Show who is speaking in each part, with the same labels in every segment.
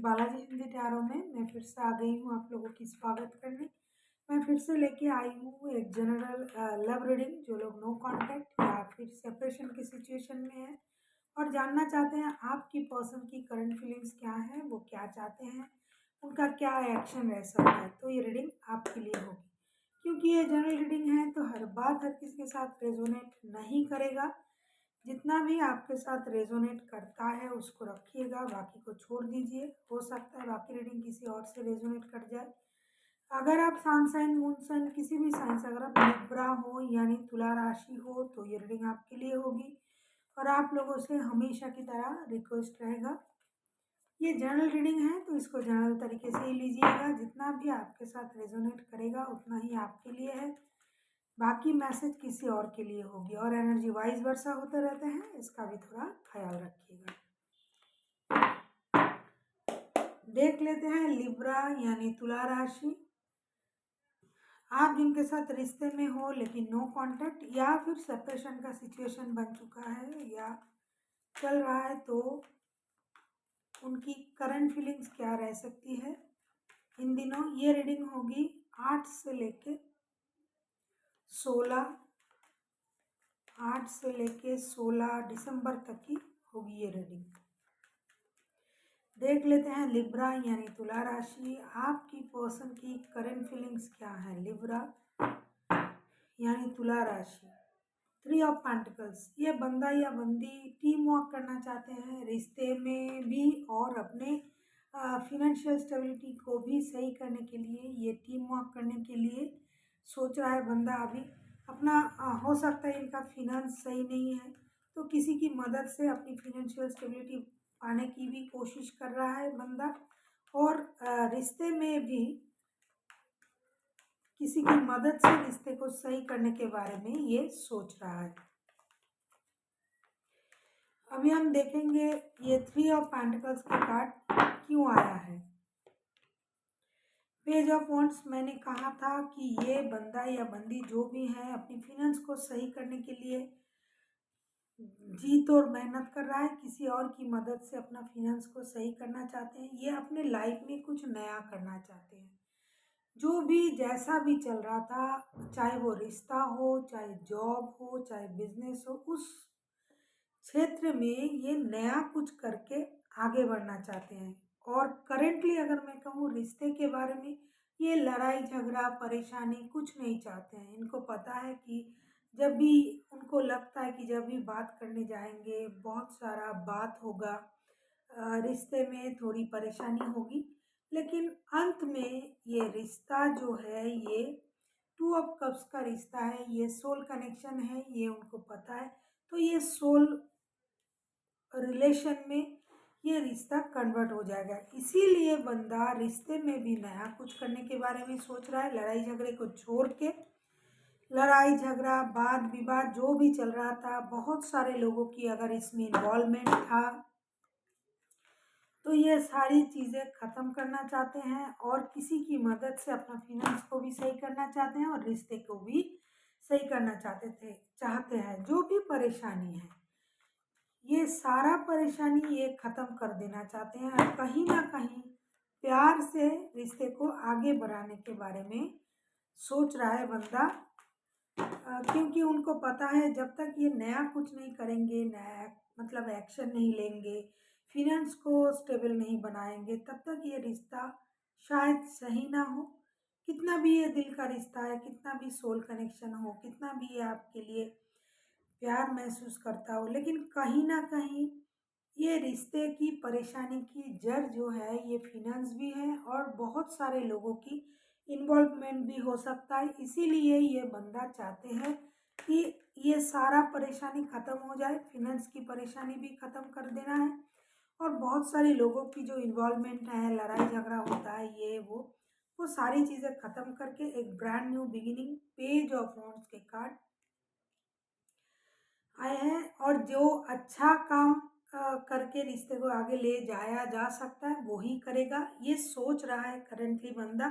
Speaker 1: Balaji Hindi tarot में मैं फिर से आ गई हूँ आप लोगों की स्वागत करने। मैं फिर से लेके आई हूँ एक जनरल लव रीडिंग। जो लोग नो कांटेक्ट या फिर सेपरेशन की सिचुएशन में है और जानना चाहते हैं आपकी पर्सन की करंट फीलिंग्स क्या है, वो क्या चाहते हैं, उनका क्या एक्शन रह सकता है, तो ये रीडिंग आपके लिए होगी। क्योंकि ये जनरल रीडिंग है तो हर बात हर किसी के साथ रेजोनेट नहीं करेगा। जितना भी आपके साथ रेजोनेट करता है उसको रखिएगा, बाकी को छोड़ दीजिए। हो सकता है बाकी रीडिंग किसी और से रेजोनेट कर जाए। अगर आप सन साइन मून साइन किसी भी साइन से अगर आप लिब्रा हो यानी तुला राशि हो तो ये रीडिंग आपके लिए होगी। और आप लोगों से हमेशा की तरह रिक्वेस्ट रहेगा, ये जनरल रीडिंग है तो इसको जनरल तरीके से ही लीजिएगा। जितना भी आपके साथ रेजोनेट करेगा उतना ही आपके लिए है, बाकी मैसेज किसी और के लिए होगी। और एनर्जी वाइज वर्षा होते रहते हैं, इसका भी थोड़ा ख्याल रखिएगा। देख लेते हैं लिब्रा यानी तुला राशि। आप जिनके साथ रिश्ते में हो लेकिन नो कांटेक्ट या फिर सेपरेशन का सिचुएशन बन चुका है या चल रहा है, तो उनकी करंट फीलिंग्स क्या रह सकती है इन दिनों। ये रीडिंग होगी 8 से लेके 16 दिसंबर तक की होगी ये रीडिंग। देख लेते हैं लिब्रा यानी तुला राशि, आपकी पर्सन की करंट फीलिंग्स क्या है। लिब्रा यानी तुला राशि, 3 ऑफ पेंटिकल्स। ये बंदा या बंदी टीम वर्क करना चाहते हैं रिश्ते में भी और अपने फिनेंशियल स्टेबिलिटी को भी सही करने के लिए। ये टीम वर्क करने के लिए सोच रहा है बंदा। अभी अपना हो सकता है इनका फिनेंस सही नहीं है तो किसी की मदद से अपनी फिनेंशियल स्टेबिलिटी पाने की भी कोशिश कर रहा है बंदा। और रिश्ते में भी किसी की मदद से रिश्ते को सही करने के बारे में ये सोच रहा है। अभी हम देखेंगे ये 3 ऑफ पेंटिकल्स का कार्ड क्यों आया है। पेज ऑफ वॉन्ड्स, मैंने कहा था कि ये बंदा या बंदी जो भी है अपनी फिनेंस को सही करने के लिए जी तोड़ मेहनत कर रहा है, किसी और की मदद से अपना फिनेंस को सही करना चाहते हैं। ये अपने लाइफ में कुछ नया करना चाहते हैं। जो भी जैसा भी चल रहा था, चाहे वो रिश्ता हो, चाहे जॉब हो, चाहे बिजनेस हो, उस क्षेत्र में ये नया कुछ करके आगे बढ़ना चाहते हैं। और करेंटली अगर मैं कहूँ रिश्ते के बारे में, ये लड़ाई झगड़ा परेशानी कुछ नहीं चाहते हैं। इनको पता है कि जब भी उनको लगता है कि जब भी बात करने जाएंगे बहुत सारा बात होगा, रिश्ते में थोड़ी परेशानी होगी, लेकिन अंत में ये रिश्ता जो है ये 2 ऑफ कप्स का रिश्ता है, ये सोल कनेक्शन है, ये उनको पता है। तो ये सोल रिलेशन में ये रिश्ता कन्वर्ट हो जाएगा। इसीलिए बंदा रिश्ते में भी नया कुछ करने के बारे में सोच रहा है। लड़ाई झगड़े को छोड़ के, लड़ाई झगड़ा वाद विवाद जो भी चल रहा था, बहुत सारे लोगों की अगर इसमें इन्वॉल्वमेंट था, तो ये सारी चीज़ें ख़त्म करना चाहते हैं और किसी की मदद से अपना फिनेंस को भी सही करना चाहते हैं और रिश्ते को भी सही करना चाहते हैं। जो भी परेशानी है, ये सारा परेशानी ये ख़त्म कर देना चाहते हैं और कहीं ना कहीं प्यार से रिश्ते को आगे बढ़ाने के बारे में सोच रहा है बंदा। क्योंकि उनको पता है जब तक ये नया कुछ नहीं करेंगे, नया मतलब एक्शन नहीं लेंगे, फिनेंस को स्टेबल नहीं बनाएंगे, तब तक ये रिश्ता शायद सही ना हो। कितना भी ये दिल का रिश्ता है, कितना भी सोल कनेक्शन हो, कितना भी ये आपके लिए प्यार महसूस करता हो, लेकिन कहीं ना कहीं ये रिश्ते की परेशानी की जड़ जो है ये फिनेंस भी है और बहुत सारे लोगों की इन्वॉल्वमेंट भी हो सकता है। इसीलिए ये बंदा चाहते हैं कि ये सारा परेशानी ख़त्म हो जाए, फिनेंस की परेशानी भी ख़त्म कर देना है और बहुत सारे लोगों की जो इन्वॉल्वमेंट है, लड़ाई झगड़ा होता है, ये वो सारी चीज़ें ख़त्म करके एक brand new beginning. Page of wands के कार्ड आए हैं और जो अच्छा काम करके रिश्ते को आगे ले जाया जा सकता है वो ही करेगा, ये सोच रहा है करंटली बंदा।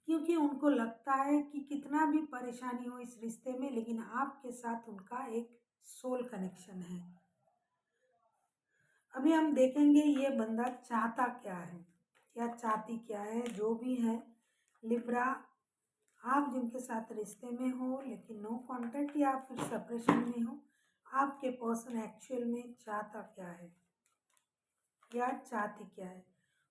Speaker 1: क्योंकि उनको लगता है कि कितना भी परेशानी हो इस रिश्ते में, लेकिन आपके साथ उनका एक सोल कनेक्शन है। अभी हम देखेंगे ये बंदा चाहता क्या है। या चाहती क्या है, जो भी है लिब्रा, आप जिनके साथ रिश्ते में हो लेकिन नो कांटेक्ट या फिर सेपरेशन में हो, आपके पर्सन एक्चुअल में चाहता क्या है या चाहती क्या है।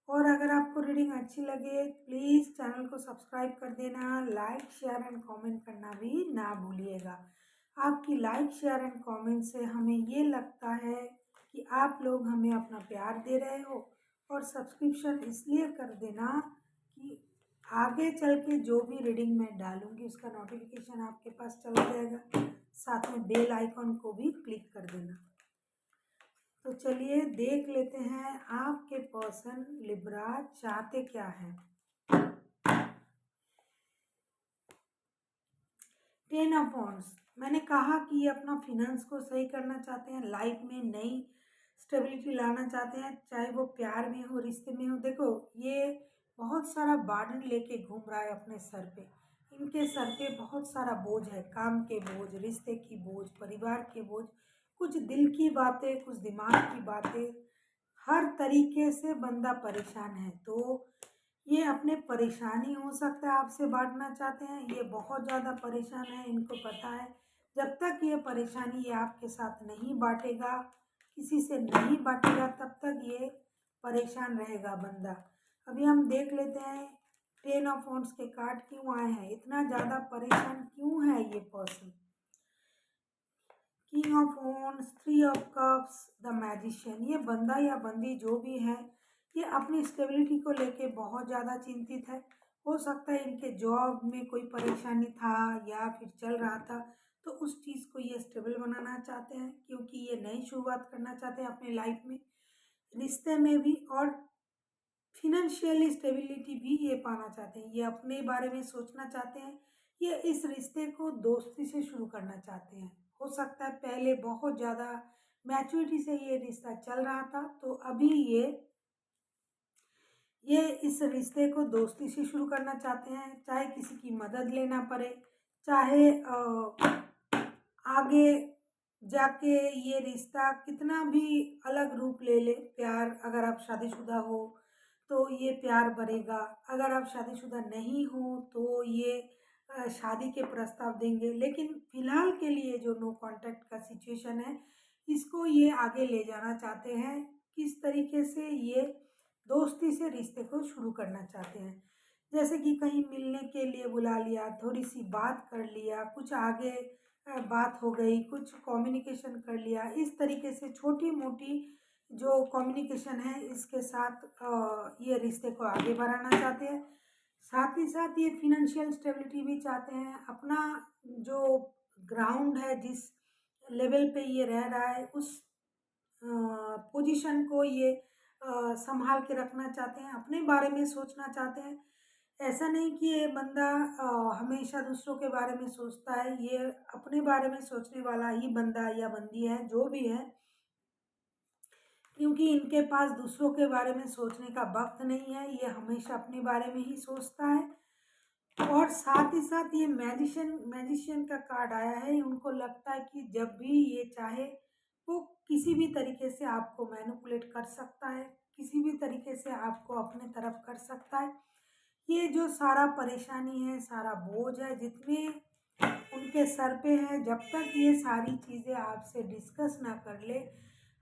Speaker 1: और अगर आपको रीडिंग अच्छी लगे प्लीज़ चैनल को सब्सक्राइब कर देना, लाइक शेयर एंड कमेंट करना भी ना भूलिएगा। आपकी लाइक शेयर एंड कमेंट से हमें ये लगता है कि आप लोग हमें अपना प्यार दे रहे हो, और सब्सक्रिप्शन इसलिए कर देना कि आगे चल के जो भी रीडिंग मैं डालूंगी उसका नोटिफिकेशन आपके पास चला जाएगा। साथ में बेल आइकॉन को भी क्लिक कर देना। तो चलिए देख लेते हैं आपके पर्सन लिब्रा चाहते क्या है। 10 ऑफ वांड्स, मैंने कहा कि ये अपना फिनेंस को सही करना चाहते हैं, लाइफ में नई स्टेबिलिटी लाना चाहते हैं, चाहे वो प्यार में हो रिश्ते में हो। देखो ये बहुत सारा बर्डन लेके घूम रहा है अपने सर पे। इनके सर पे बहुत सारा बोझ है, काम के बोझ, रिश्ते की बोझ, परिवार के बोझ, कुछ दिल की बातें, कुछ दिमाग की बातें, हर तरीके से बंदा परेशान है। तो ये अपने परेशानी हो सकता है आपसे बांटना चाहते हैं। ये बहुत ज़्यादा परेशान है, इनको पता है जब तक ये परेशानी ये आपके साथ नहीं बांटेगा, किसी से नहीं बांटेगा, तब तक ये परेशान रहेगा बंदा। अभी हम देख लेते हैं 10 ऑफ वांड्स के कार्ड क्यों आए हैं, इतना ज़्यादा परेशान क्यों है ये person. King of wands, 3 of cups, the magician, ये बंदा या बंदी जो भी है ये अपनी स्टेबिलिटी को लेके बहुत ज़्यादा चिंतित है। हो सकता है इनके जॉब में कोई परेशानी था या फिर चल रहा था, तो उस चीज़ को ये स्टेबल बनाना चाहते हैं, क्योंकि ये नई शुरुआत करना चाहते हैं अपने लाइफ में, रिश्ते में भी, और फिनेंशियली स्टेबिलिटी भी ये पाना चाहते हैं। ये अपने बारे में सोचना चाहते हैं, ये इस रिश्ते को दोस्ती से शुरू करना चाहते हैं। हो सकता है पहले बहुत ज़्यादा मैच्योरिटी से ये रिश्ता चल रहा था, तो अभी ये इस रिश्ते को दोस्ती से शुरू करना चाहते हैं, चाहे किसी की मदद लेना पड़े, चाहे आगे जाके ये रिश्ता कितना भी अलग रूप ले ले। प्यार, अगर आप शादीशुदा हो तो ये प्यार बढ़ेगा, अगर आप शादीशुदा नहीं हो तो ये शादी के प्रस्ताव देंगे। लेकिन फ़िलहाल के लिए जो नो कांटेक्ट का सिचुएशन है, इसको ये आगे ले जाना चाहते हैं। किस तरीके से ये दोस्ती से रिश्ते को शुरू करना चाहते हैं, जैसे कि कहीं मिलने के लिए बुला लिया, थोड़ी सी बात कर लिया, कुछ आगे बात हो गई, कुछ कम्युनिकेशन कर लिया, इस तरीके से छोटी मोटी जो कम्युनिकेशन है इसके साथ ये रिश्ते को आगे बढ़ाना चाहते हैं। साथ ही साथ ये फिनेंशियल स्टेबिलिटी भी चाहते हैं। अपना जो ग्राउंड है, जिस लेवल पे ये रह रहा है, उस पोजीशन को ये संभाल के रखना चाहते हैं, अपने बारे में सोचना चाहते हैं। ऐसा नहीं कि ये बंदा हमेशा दूसरों के बारे में सोचता है, ये अपने बारे में सोचने वाला ही बंदा या बंदी है, जो भी है, क्योंकि इनके पास दूसरों के बारे में सोचने का वक्त नहीं है, ये हमेशा अपने बारे में ही सोचता है। और साथ ही साथ ये मैजिशियन का कार्ड आया है। उनको लगता है कि जब भी ये चाहे वो किसी भी तरीके से आपको मैनिपुलेट कर सकता है, किसी भी तरीके से आपको अपने तरफ कर सकता है। ये जो सारा परेशानी है, सारा बोझ है, जितने उनके सर पे है, जब तक ये सारी चीज़ें आपसे डिस्कस ना कर ले,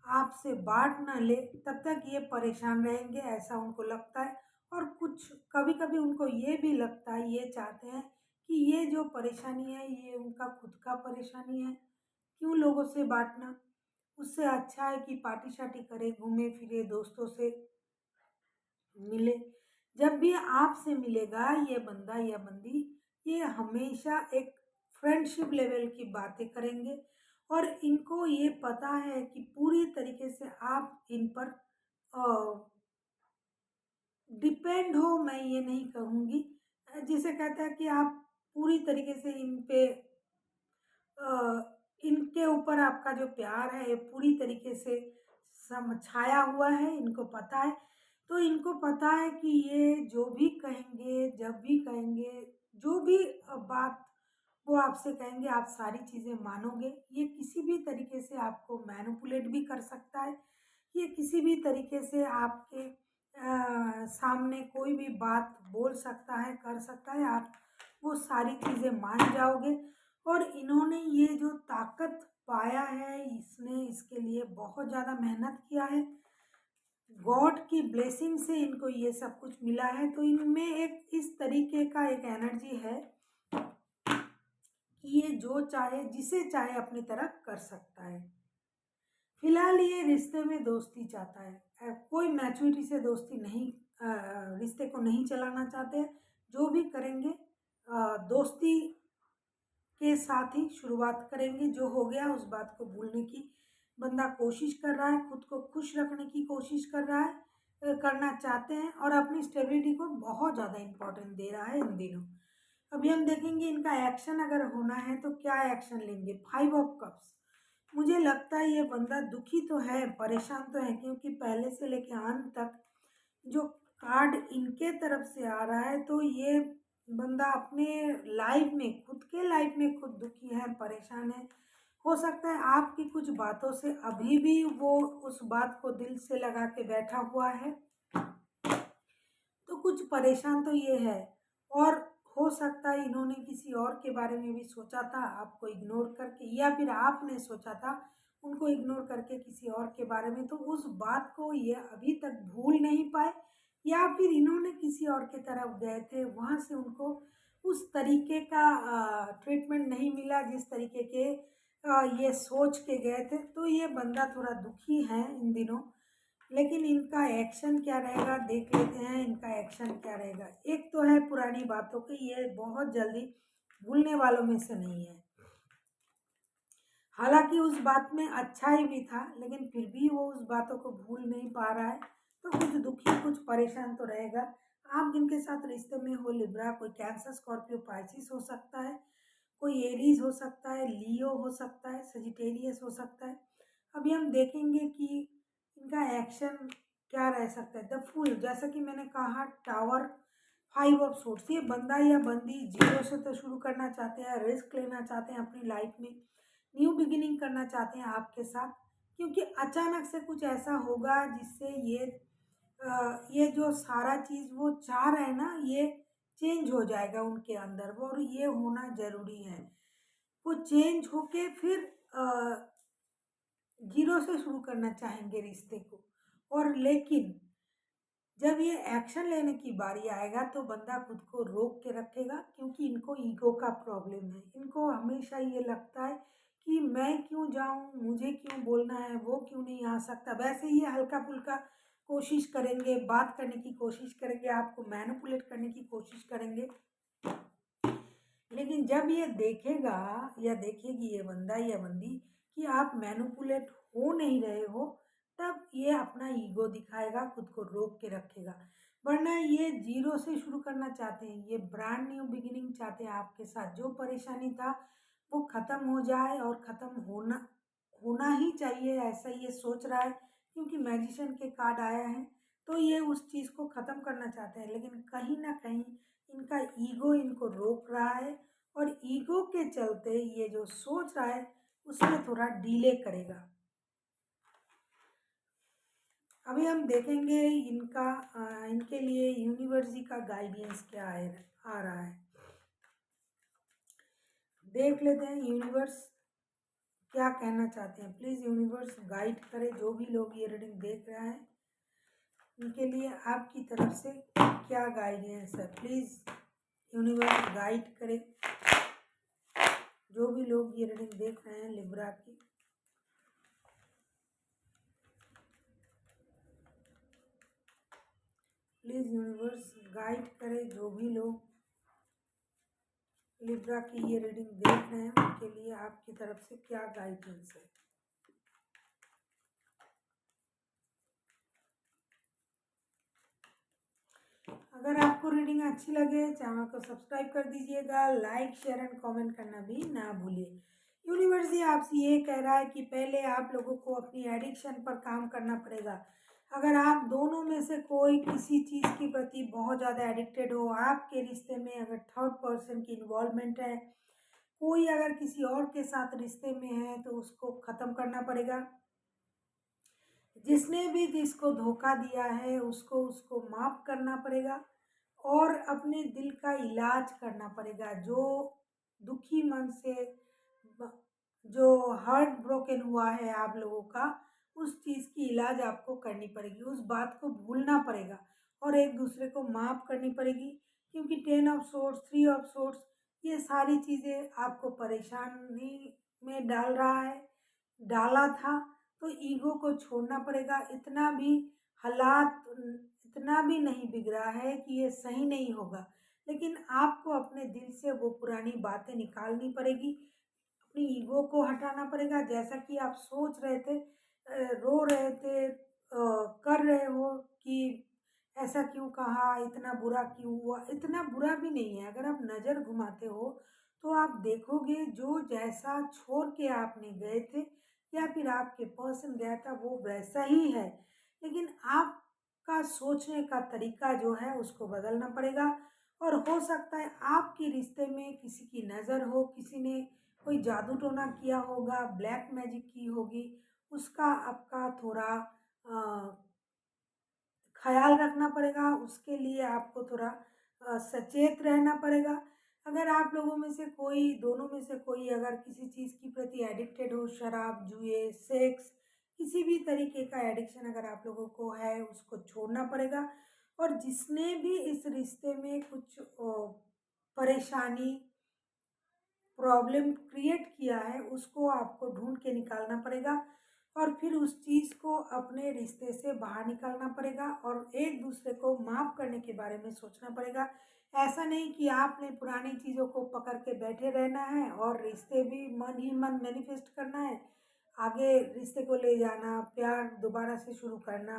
Speaker 1: आपसे बांट ना ले, तब तक ये परेशान रहेंगे, ऐसा उनको लगता है। और कुछ कभी कभी उनको ये भी लगता है, ये चाहते हैं कि ये जो परेशानी है ये उनका खुद का परेशानी है, क्यों लोगों से बांटना, उससे अच्छा है कि पार्टी शार्टी करे, घूमे फिरे, दोस्तों से मिले। जब भी आपसे मिलेगा ये बंदा या बंदी, ये हमेशा एक फ्रेंडशिप लेवल की बातें करेंगे, और इनको ये पता है कि पूरी तरीके से आप इन पर डिपेंड हो, मैं ये नहीं कहूँगी, जिसे कहता है कि आप पूरी तरीके से इन पे इनके ऊपर आपका जो प्यार है ये पूरी तरीके से छाया हुआ है, इनको पता है। तो इनको पता है कि ये जो भी कहेंगे, जब भी कहेंगे, जो भी बात वो आपसे कहेंगे, आप सारी चीज़ें मानोगे। ये किसी भी तरीके से आपको मैनिपुलेट भी कर सकता है, ये किसी भी तरीके से आपके सामने कोई भी बात बोल सकता है, कर सकता है, आप वो सारी चीज़ें मान जाओगे। और इन्होंने ये जो ताकत पाया है, इसने इसके लिए बहुत ज़्यादा मेहनत किया है। गॉड की ब्लेसिंग से इनको ये सब कुछ मिला है। तो इनमें एक इस तरीके का एक एनर्जी है कि ये जो चाहे, जिसे चाहे अपनी तरफ कर सकता है। फिलहाल ये रिश्ते में दोस्ती चाहता है, कोई मैच्योरिटी से दोस्ती नहीं, रिश्ते को नहीं चलाना चाहते। जो भी करेंगे दोस्ती के साथ ही शुरुआत करेंगे। जो हो गया उस बात को भूलने की बंदा कोशिश कर रहा है, खुद को खुश रखने की कोशिश कर रहा है, करना चाहते हैं, और अपनी स्टेबिलिटी को बहुत ज़्यादा इम्पोर्टेंट दे रहा है इन दिनों। अभी हम देखेंगे इनका एक्शन अगर होना है तो क्या एक्शन लेंगे। 5 ऑफ कप्स, मुझे लगता है ये बंदा दुखी तो है, परेशान तो है, क्योंकि पहले से लेकर अंत तक जो कार्ड इनके तरफ से आ रहा है, तो ये बंदा अपने लाइफ में, खुद के लाइफ में खुद दुखी है, परेशान है। हो सकता है आपकी कुछ बातों से अभी भी वो उस बात को दिल से लगा के बैठा हुआ है, तो कुछ परेशान तो ये है। और हो सकता है इन्होंने किसी और के बारे में भी सोचा था, आपको इग्नोर करके, या फिर आपने सोचा था उनको इग्नोर करके किसी और के बारे में, तो उस बात को ये अभी तक भूल नहीं पाए, या फिर इन्होंने किसी और के तरफ गए थे, वहाँ से उनको उस तरीके का ट्रीटमेंट नहीं मिला जिस तरीके के ये सोच के गए थे। तो ये बंदा थोड़ा दुखी है इन दिनों, लेकिन इनका एक्शन क्या रहेगा देख लेते हैं। इनका एक्शन क्या रहेगा। एक तो है पुरानी बातों की, ये बहुत जल्दी भूलने वालों में से नहीं है। हालांकि उस बात में अच्छाई भी था, लेकिन फिर भी वो उस बातों को भूल नहीं पा रहा है, तो कुछ दुखी, कुछ परेशान तो रहेगा। आप जिनके साथ रिश्ते में हो, लिब्रा, कोई कैंसर, स्कॉर्पियो, पाइसिस हो सकता है, कोई एरीज हो सकता है, लियो हो सकता है, सजिटेरियस हो सकता है। अभी हम देखेंगे कि इनका एक्शन क्या रह सकता है। द फूल, जैसा कि मैंने कहा, टावर, 5 ऑफ सोर्ड्स, ये बंदा या बंदी जीरो से तो शुरू करना चाहते हैं, रिस्क लेना चाहते हैं अपनी लाइफ में, न्यू बिगिनिंग करना चाहते हैं आपके साथ, क्योंकि अचानक से कुछ ऐसा होगा जिससे ये जो सारा चीज़ वो चाह रहे हैं ना, ये चेंज हो जाएगा उनके अंदर वो, और ये होना ज़रूरी है। वो चेंज होके फिर जीरो से शुरू करना चाहेंगे रिश्ते को। और लेकिन जब ये एक्शन लेने की बारी आएगा तो बंदा खुद को रोक के रखेगा, क्योंकि इनको ईगो का प्रॉब्लम है। इनको हमेशा ये लगता है कि मैं क्यों जाऊं, मुझे क्यों बोलना है, वो क्यों नहीं आ सकता। वैसे ये हल्का फुल्का कोशिश करेंगे, बात करने की कोशिश करेंगे, आपको मैनिपुलेट करने की कोशिश करेंगे, लेकिन जब ये देखेगा या देखेगी ये बंदा या बंदी कि आप मैनिपुलेट हो नहीं रहे हो, तब ये अपना ईगो दिखाएगा, खुद को रोक के रखेगा। वरना ये जीरो से शुरू करना चाहते हैं, ये ब्रांड न्यू बिगिनिंग चाहते हैं आपके साथ। जो परेशानी था वो ख़त्म हो जाए, और ख़त्म होना होना ही चाहिए, ऐसा ये सोच रहा है, क्योंकि मैजिशियन के कार्ड आया है। तो ये उस चीज़ को ख़त्म करना चाहते हैं, लेकिन कहीं ना कहीं इनका ईगो इनको रोक रहा है, और ईगो के चलते ये जो सोच रहा है उसमें थोड़ा डिले करेगा। अभी हम देखेंगे इनका इनके लिए यूनिवर्स जी का गाइडेंस क्या आ रहा है। देख लेते हैं यूनिवर्स क्या कहना चाहते हैं। प्लीज़ यूनिवर्स गाइड करे, जो भी लोग ये रीडिंग देख रहे हैं उनके लिए आपकी तरफ से क्या गाइडेंस है। प्लीज़ यूनिवर्स गाइड करे, जो भी लोग ये रीडिंग देख रहे हैं लिब्रा की। प्लीज़ यूनिवर्स गाइड करे, जो भी लोग लिब्रा की ये रीडिंग देख रहे हैं उनके लिए आपकी तरफ से क्या गाइडेंस है। अगर आपको रीडिंग अच्छी लगे, चैनल को सब्सक्राइब कर दीजिएगा, लाइक, शेयर एंड कमेंट करना भी ना भूलिए। यूनिवर्स जी आपसे ये कह रहा है कि पहले आप लोगों को अपनी एडिक्शन पर काम करना पड़ेगा। अगर आप दोनों में से कोई किसी चीज़ के प्रति बहुत ज़्यादा एडिक्टेड हो, आपके रिश्ते में अगर थर्ड पर्सन की इन्वॉल्वमेंट है, कोई अगर किसी और के साथ रिश्ते में है, तो उसको ख़त्म करना पड़ेगा। जिसने भी जिसको धोखा दिया है उसको उसको माफ़ करना पड़ेगा और अपने दिल का इलाज करना पड़ेगा। जो दुखी मन से ब जो हार्ट ब्रोकन हुआ है आप लोगों का, उस चीज़ की इलाज आपको करनी पड़ेगी, उस बात को भूलना पड़ेगा और एक-दूसरे को माफ़ करनी पड़ेगी, क्योंकि 10 ऑफ सोर्ड्स, 3 ऑफ सोर्ड्स ये सारी चीज़ें आपको परेशानी में डाल रहा है, डाला था। तो ईगो को छोड़ना पड़ेगा। हालात इतना भी नहीं बिगड़ा है कि ये सही नहीं होगा, लेकिन आपको अपने दिल से वो पुरानी बातें निकालनी पड़ेगी, अपनी ईगो को हटाना पड़ेगा। जैसा कि आप सोच रहे थे, रो रहे थे, कर रहे हो कि ऐसा क्यों कहा, इतना बुरा क्यों हुआ, इतना बुरा भी नहीं है। अगर आप नज़र घुमाते हो तो आप देखोगे जो जैसा छोड़ के आपने गए थे या फिर आपके पर्सन गया था वो वैसा ही है, लेकिन आपका सोचने का तरीका जो है उसको बदलना पड़ेगा। और हो सकता है आपके रिश्ते में किसी की नज़र हो, किसी ने कोई जादू टोना किया होगा, ब्लैक मैजिक की होगी, उसका आपका थोड़ा ख़्याल रखना पड़ेगा, उसके लिए आपको थोड़ा सचेत रहना पड़ेगा। अगर आप लोगों में से कोई, दोनों में से कोई अगर किसी चीज़ के प्रति एडिक्टेड हो, शराब, जुए, सेक्स, किसी भी तरीके का एडिक्शन अगर आप लोगों को है, उसको छोड़ना पड़ेगा। और जिसने भी इस रिश्ते में कुछ परेशानी, प्रॉब्लम क्रिएट किया है, उसको आपको ढूंढ के निकालना पड़ेगा और फिर उस चीज़ को अपने रिश्ते से बाहर निकालना पड़ेगा और एक दूसरे को माफ़ करने के बारे में सोचना पड़ेगा। ऐसा नहीं कि आपने पुरानी चीज़ों को पकड़ के बैठे रहना है और रिश्ते भी मन ही मन मैनिफेस्ट करना है, आगे रिश्ते को ले जाना, प्यार दोबारा से शुरू करना,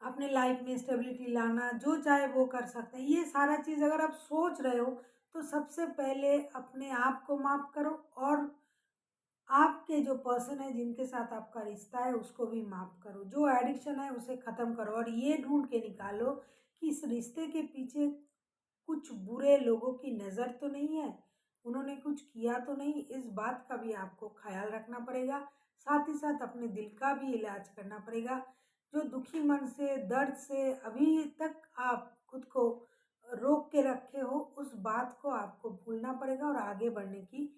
Speaker 1: अपने लाइफ में स्टेबिलिटी लाना, जो चाहे वो कर सकते हैं। ये सारा चीज़ अगर आप सोच रहे हो तो सबसे पहले अपने आप को माफ़ करो और आपके जो पर्सन है जिनके साथ आपका रिश्ता है उसको भी माफ़ करो। जो एडिक्शन है उसे ख़त्म करो और ये ढूँढ के निकालो कि इस रिश्ते के पीछे कुछ बुरे लोगों की नज़र तो नहीं है, उन्होंने कुछ किया तो नहीं, इस बात का भी आपको ख़्याल रखना पड़ेगा। साथ ही साथ अपने दिल का भी इलाज करना पड़ेगा। जो दुखी मन से, दर्द से अभी तक आप खुद को रोक के रखे हो, उस बात को आपको भूलना पड़ेगा और आगे बढ़ने की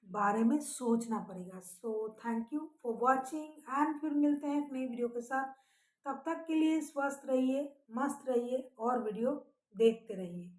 Speaker 1: बारे में सोचना पड़ेगा। So thank you for watching and फिर मिलते हैं एक नई वीडियो के साथ। तब तक के लिए स्वस्थ रहिए, मस्त रहिए और वीडियो देखते रहिए।